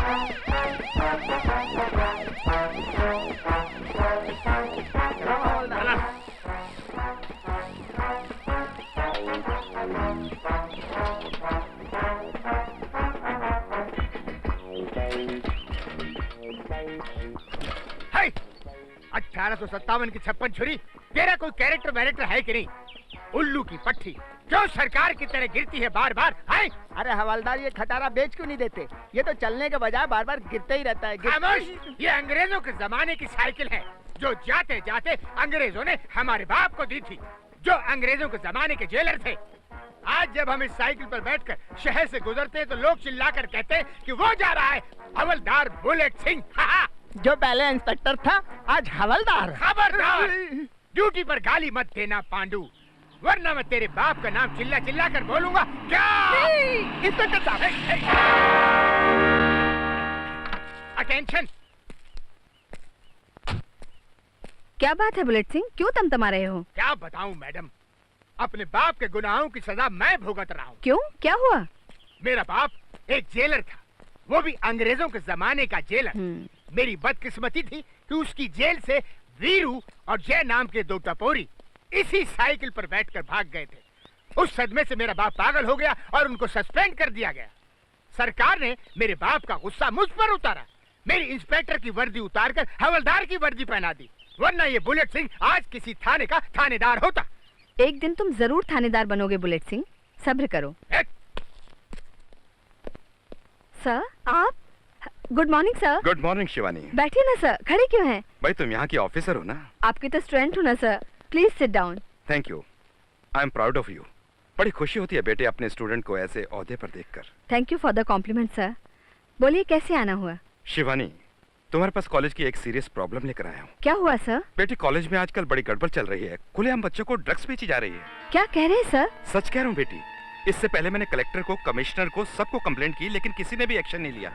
हाय 1857 की 56 छुरी, तेरा कोई कैरेक्टर वैरेक्टर है कि नहीं? उल्लू की पट्टी क्यों सरकार की तरह गिरती है बार बार? हाय अरे हवलदार, ये खटारा बेच क्यों नहीं देते? ये तो चलने के बजाय बार बार गिरते ही रहता है। खामोश! ये अंग्रेजों के जमाने की साइकिल है जो जाते जाते अंग्रेजों ने हमारे बाप को दी थी, जो अंग्रेजों के जमाने के जेलर थे। आज जब हम इस साइकिल पर बैठकर शहर से गुजरते हैं तो लोग चिल्लाकर कहते हैं कि वो जा रहा है हवलदार बुलेट सिंह। जो पहले इंस्पेक्टर था आज हवलदार। खबरदार! ड्यूटी पर गाली मत देना पांडू, वरना मैं तेरे बाप का नाम चिल्ला चिल्ला कर बोलूंगा। क्या? इंस्पेक्टर साहब, अटेंशन! क्या बात है बुलेट सिंह, क्यों तमतमा रहे हो? क्या बताऊं मैडम, अपने बाप के गुनाहों की सजा मैं भुगत रहा हूँ। क्यों, क्या हुआ? मेरा बाप एक जेलर था, वो भी अंग्रेजों के जमाने का जेलर। मेरी बदकिस्मती थी कि उसकी जेल से वीरू और जय नाम के दो टपोरी इसी साइकिल पर बैठकर भाग गए थे। उस सदमे से मेरा बाप पागल हो गया और उनको सस्पेंड कर दिया गया। सरकार ने मेरे बाप का गुस्सा मुझ पर उतारा, मेरी इंस्पेक्टर की वर्दी उतारकर हवलदार की वर्दी पहना दी, वरना ये बुलेट सिंह आज किसी थाने का थानेदार होता। एक दिन तुम जरूर थानेदार बनोगे बुलेट सिंह, सब्र करो। सर आप? Good morning sir. Good morning Shivani. बैठिए ना सर, खड़े क्यों हैं? भाई तुम यहाँ की ऑफिसर हो ना? आपकी तो स्टूडेंट हो ना sir, please sit down. Thank you, I am proud of you. बड़ी खुशी होती है बेटे अपने स्टूडेंट को ऐसे ओहदे पर देखकर। Thank you for the compliment sir. बोलिए कैसे आना हुआ? शिवानी, तुम्हारे पास कॉलेज की एक सीरियस प्रॉब्लम लेकर आया हूँ। क्या हुआ सर? बेटी कॉलेज में आजकल बड़ी गड़बड़ चल रही है, खुलेआम बच्चों को ड्रग्स बेची जा रही है। क्या कह रहे हैं सर? सच कह रहा हूँ बेटी, इससे पहले मैंने कलेक्टर को, कमिश्नर को, सबको कंप्लेंट की लेकिन किसी ने भी एक्शन नहीं लिया।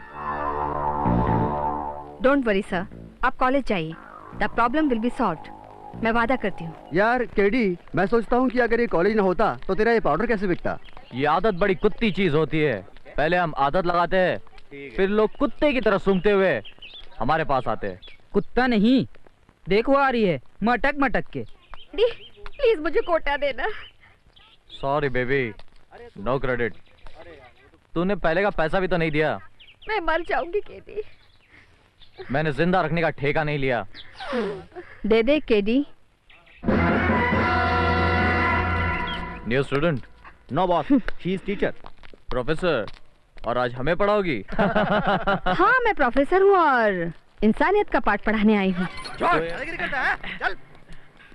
डोंट वरी सर, आप कॉलेज जाइए, the problem will be solved, मैं वादा करती हूँ। यार केडी, मैं सोचता हूँ कि अगर ये कॉलेज ना होता तो तेरा ये पाउडर कैसे बिकता? ये आदत बड़ी कुत्ती चीज होती है, पहले हम आदत लगाते हैं, फिर लोग कुत्ते की तरह सूंघते हुए हमारे पास आते हैं। कुत्ता नहीं, देखो आ रही है मटक मटक के। प्लीज मुझे कोटा देना। Sorry baby, no credit. तूने पहले का पैसा भी तो नहीं दिया। मैं मर जाऊंगी केडी। मैंने जिंदा रखने का ठेका नहीं लिया। दे दे KD. New student? No boss, she is teacher. Professor, और आज हमें पढ़ाओगी? हाँ मैं प्रोफेसर हूँ और इंसानियत का पाठ पढ़ाने आई हूँ।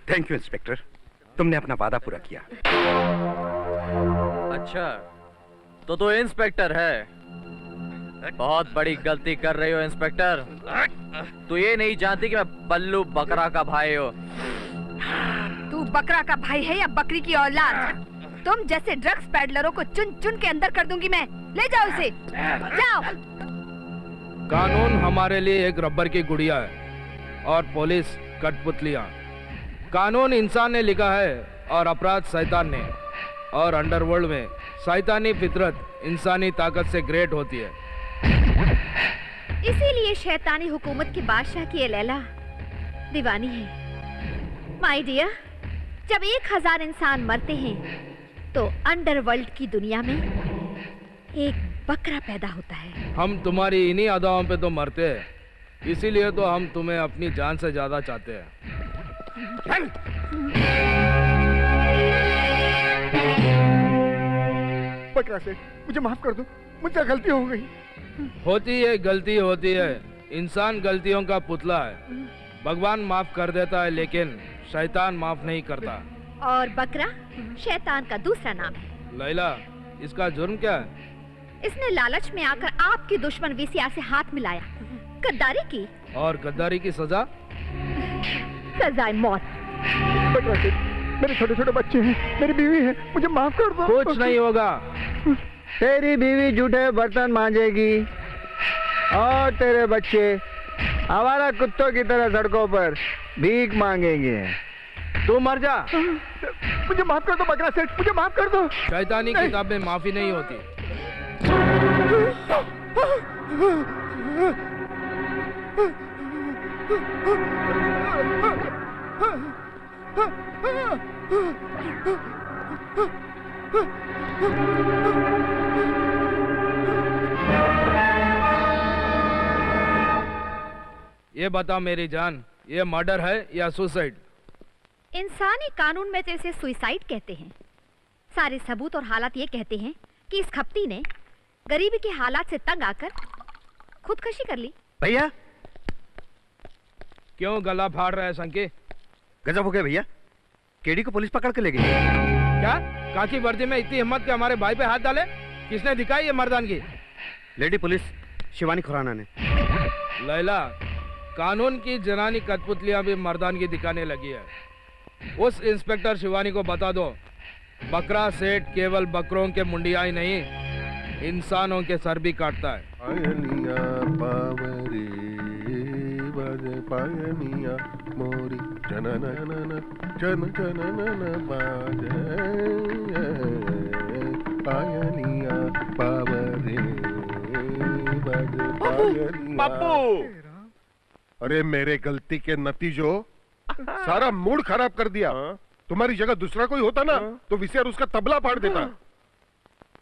थैंक यू इंस्पेक्टर, तुमने अपना वादा पूरा किया। अच्छा, तो तू इंस्पेक्टर है? बहुत बड़ी गलती कर रही हो इंस्पेक्टर। तू ये नहीं जानती कि मैं बल्लू बकरा का भाई हूँ। तू बकरा का भाई है या बकरी की औलाद? तुम जैसे ड्रग्स पैडलरों को चुन चुन के अंदर कर दूंगी मैं। ले जाओ इसे, जाओ। कानून हमारे लिए एक रबर की गुड़िया है और पुलिस कठपुतलियां। कानून इंसान ने लिखा है और अपराध शैतान ने, और अंडरवर्ल्ड में शैतानी फितरत इंसानी ताकत से ग्रेट होती है। इसीलिए शैतानी हुकूमत के बादशाह की ये लैला दीवानी है। माय डियर, जब 1000 इंसान मरते हैं तो अंडरवर्ल्ड की दुनिया में एक बकरा पैदा होता है। हम तुम्हारी इन्हीं अदाओं पे तो मरते हैं, इसीलिए तो हम तुम्हें अपनी जान से ज्यादा चाहते हैं। बकरा से मुझे माफ कर दो, मुझसे गलती हो गई। होती है, गलती होती है। इंसान गलतियों का पुतला है। भगवान माफ कर देता है लेकिन शैतान माफ नहीं करता। और बकरा शैतान का दूसरा नाम है। लैला, इसका जुर्म क्या है? इसने लालच में आकर आपके दुश्मन वीसीआर से हाथ मिलाया, गद्दारी की। और गद्दारी की सजा? सजाए मौत। मेरे छोटे छोटे बच्चे हैं, मेरी बीवी है, मुझे माफ कर दो। कुछ नहीं होगा। तेरी बीवी जूठे बर्तन मांजेगी और तेरे बच्चे आवारा कुत्तों की तरह सड़कों पर भीख मांगेंगे। तू मर जा। मुझे माफ कर दो बकरा सेठ, मुझे माफ कर दो। शैतानी किताब में माफी नहीं होती। ये बता मेरी जान, ये मर्डर है या सुसाइड? इंसानी कानून में तो इसे सुइसाइड कहते हैं। सारे सबूत और हालात ये कहते हैं कि इस खपती ने गरीबी के हालात से तंग आकर खुदकशी कर ली। भैया क्यों गला फाड़ रहा है संके? गजब हो गया भैया, केडी को पुलिस पकड़ के ले गई। क्या काकी वर्दी में इतनी हिम्मत के हमारे भाई पे हाथ डाले? किसने दिखाई ये मर्दानगी? लेडी पुलिस शिवानी खुराना ने। लैला, कानून की जनानी कठपुतलियां भी मर्दानगी दिखाने लगी है। उस इंस्पेक्टर शिवानी को बता दो, बकरा सेठ केवल बकरों के मुंडिया ही नहीं, इंसानों के सर भी काटता है। पायनिया बावरी बाजे पायनिया मोरी जनननन जन जननन बाजे पायनिया बावरी बाजे पायनिया। अरे मेरे गलती के नतीजों सारा मूड खराब कर दिया। तुम्हारी जगह दूसरा कोई होता ना तो विशेर उसका तबला फाड़ देता।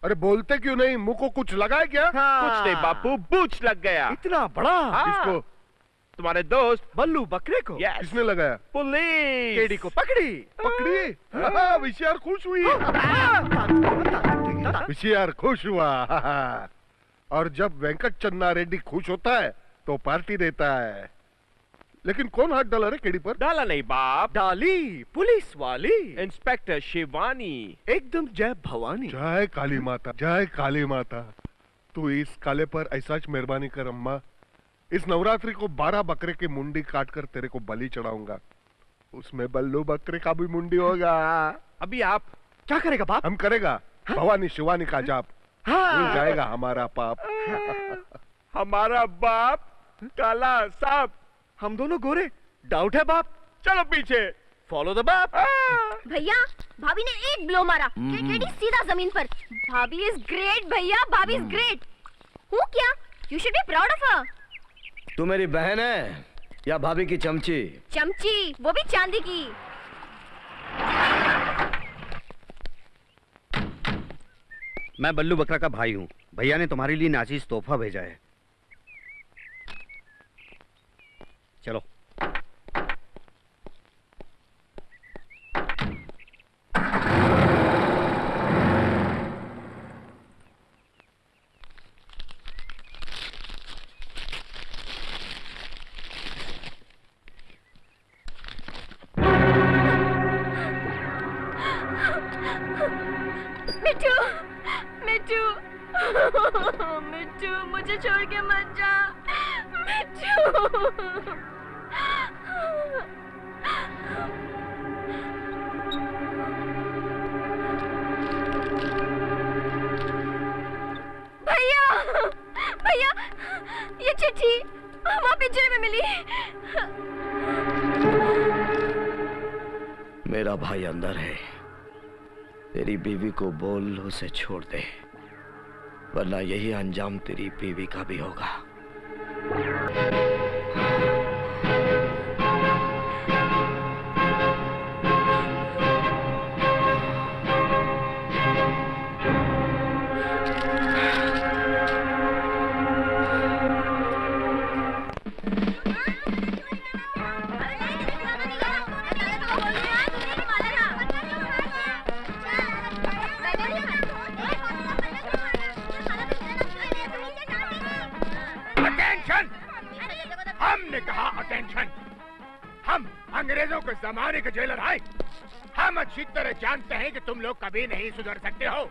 अरे बोलते क्यों नहीं? मुंह को कुछ लगा है क्या? कुछ नहीं बापू, बूच लग गया। इतना बड़ा? किसको? तुम्हारे दोस्त बल्लू बकरे को। किसने लगाया? पुलिस केडी को पकड़ी। विशेर खुश हुई। विशेर खुश हुआ। और जब वेंकट चन्ना रेड्डी खुश होता है तो पार्टी देता है। लेकिन कौन हाथ डाला रे केडी पर? डाला नहीं बाप, डाली पुलिस वाली इंस्पेक्टर शिवानी, एकदम जय भवानी। जय काली माता, जय काली माता। तू इस काले पर ऐसा मेहरबानी कर अम्मा। इस नवरात्रि को 12 बकरे की मुंडी काटकर तेरे को बलि चढ़ाऊंगा। उसमें बल्लू बकरे का भी मुंडी होगा। अभी आप क्या करेगा बाप? हम करेगा भवानी शिवानी का जाप। भूल जाएगा हमारा पाप। हमारा बाप काला सांप, हम दोनों गोरे। डाउट है बाप? चलो पीछे, फॉलो द बाप। भैया, भाभी ने एक ब्लो मारा, केडी सीधा जमीन पर। भाभी इज ग्रेट भैया, भाभी इज ग्रेट। हूँ क्या? You should be proud of her. तू मेरी बहन है या भाभी की चमची? चमची, वो भी चांदी की। मैं बल्लू बकरा का भाई हूँ। भैया ने तुम्हारे लिए नाचीज तोहफा भेजा है। चलो। मिट्टू, मिट्टू, मिट्टू, मुझे छोड़ के मत जा। मिट्टू। भैया, भैया, ये चिट्ठी वहाँ पिंजरे में मिली। मेरा भाई अंदर है। तेरी बीवी को बोल उसे छोड़ दे, वरना यही अंजाम तेरी बीवी का भी होगा। हमने कहा अटेंशन। हम अंग्रेजों के जमाने के जेलर आए। हम अच्छी तरह जानते हैं कि तुम लोग कभी नहीं सुधर सकते हो।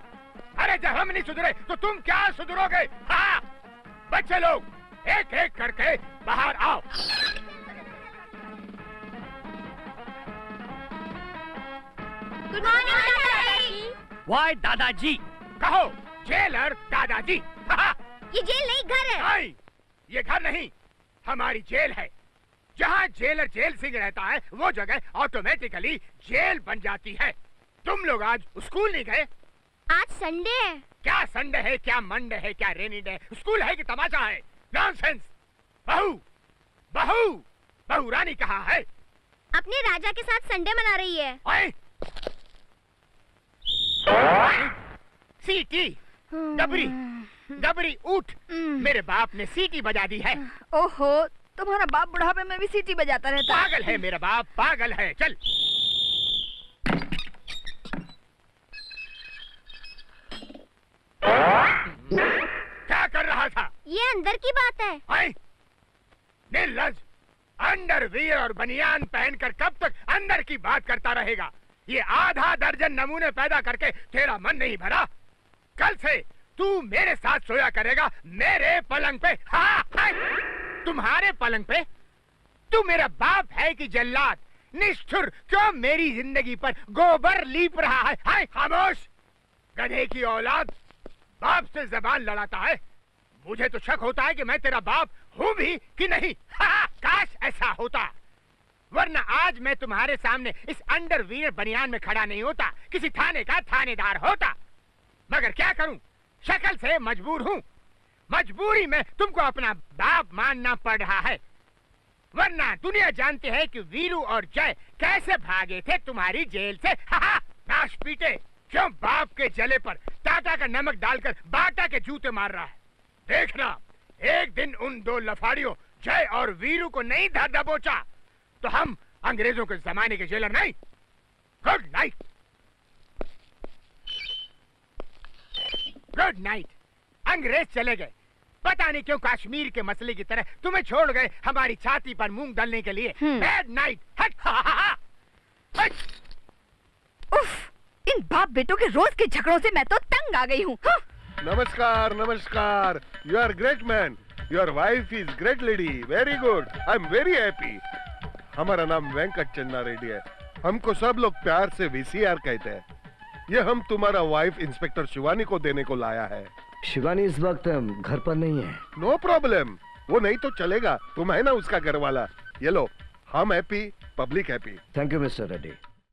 अरे जब हम नहीं सुधरे तो तुम क्या सुधरोगे? हाँ, बच्चे लोग एक एक करके बाहर आओ। गुड मॉर्निंग दादाजी। वाई दादाजी? कहो जेलर दादाजी। हाँ, ये जेल नहीं, घर है। नहीं, ये घर नहीं, हमारी जेल है। जहाँ जेलर जेल सिंह रहता है वो जगह ऑटोमेटिकली जेल बन जाती है। तुम लोग आज स्कूल नहीं गए? आज संडे है। क्या संडे है, क्या मंडे है, क्या रेनी डे? स्कूल है कि तमाशा है? नॉनसेंस। बहू, बहू, बहू रानी कहाँ है? अपने राजा के साथ संडे मना रही है। ओए! सीटी, डबरी, डबरी उठ। मेरे बाप ने सीटी बजा दी है। ओहो, तुम्हारा बाप बुढ़ापे में भी सीटी बजाता रहता है। पागल है मेरा बाप, पागल है। चल क्या कर रहा था? ये अंदर की बात है। आई निर्लज, अंडरवियर और बनियान पहनकर कब तक अंदर की बात करता रहेगा? ये आधा दर्जन नमूने पैदा करके तेरा मन नहीं भरा? कल से तू मेरे साथ सोया करेगा, मेरे पलंग पे। हाँ, हाँ। तुम्हारे पलंग पे? तू मेरा बाप है कि जल्लाद? निष्ठुर, क्यों मेरी जिंदगी पर गोबर लीप रहा है? हाय खामोश, गधे की औलाद, बाप से जबान लड़ाता है। मुझे तो शक होता है कि मैं तेरा बाप हूँ भी कि नहीं। हाँ, काश ऐसा होता, वरना आज मैं तुम्हारे सामने इस अंडरवियर बनियान में खड़ा नहीं होता, किसी थाने का थानेदार होता। मगर क्या करूं, शक्ल से मजबूर हूं। मजबूरी में तुमको अपना बाप मानना पड़ रहा है, वरना दुनिया जानती है कि वीरू और जय कैसे भागे थे तुम्हारी जेल से। हाँ, नाश पीटे, क्यों बाप के जले पर टाटा का नमक डालकर बाटा के जूते मार रहा है। देखना, एक दिन उन दो लफाड़ियों जय और वीरू को नहीं धर दबोचा तो हम अंग्रेजों के जमाने के जेलर नहीं। Good night. Good night. अंग्रेज चले गए, पता नहीं क्यों कश्मीर के मसले की तरह तुम्हें छोड़ गए हमारी छाती पर मूंग डालने के लिए। Bad night. हट। हट। उफ, इन बाप बेटों के रोज के झगड़ों से मैं तो तंग आ गई हूँ। नमस्कार नमस्कार। You are great man, your wife is great lady, very good, I am very happy. हमारा नाम वेंकट चन्ना रेड्डी है, हमको सब लोग प्यार से वीसीआर कहते हैं। ये हम तुम्हारा वाइफ इंस्पेक्टर शिवानी को देने को लाया है। शिवानी इस वक्त घर पर नहीं है। नो प्रॉब्लम, वो नहीं तो चलेगा, तुम है ना उसका घर वाला। ये लो, हम happy, public happy. Thank you mister Reddy.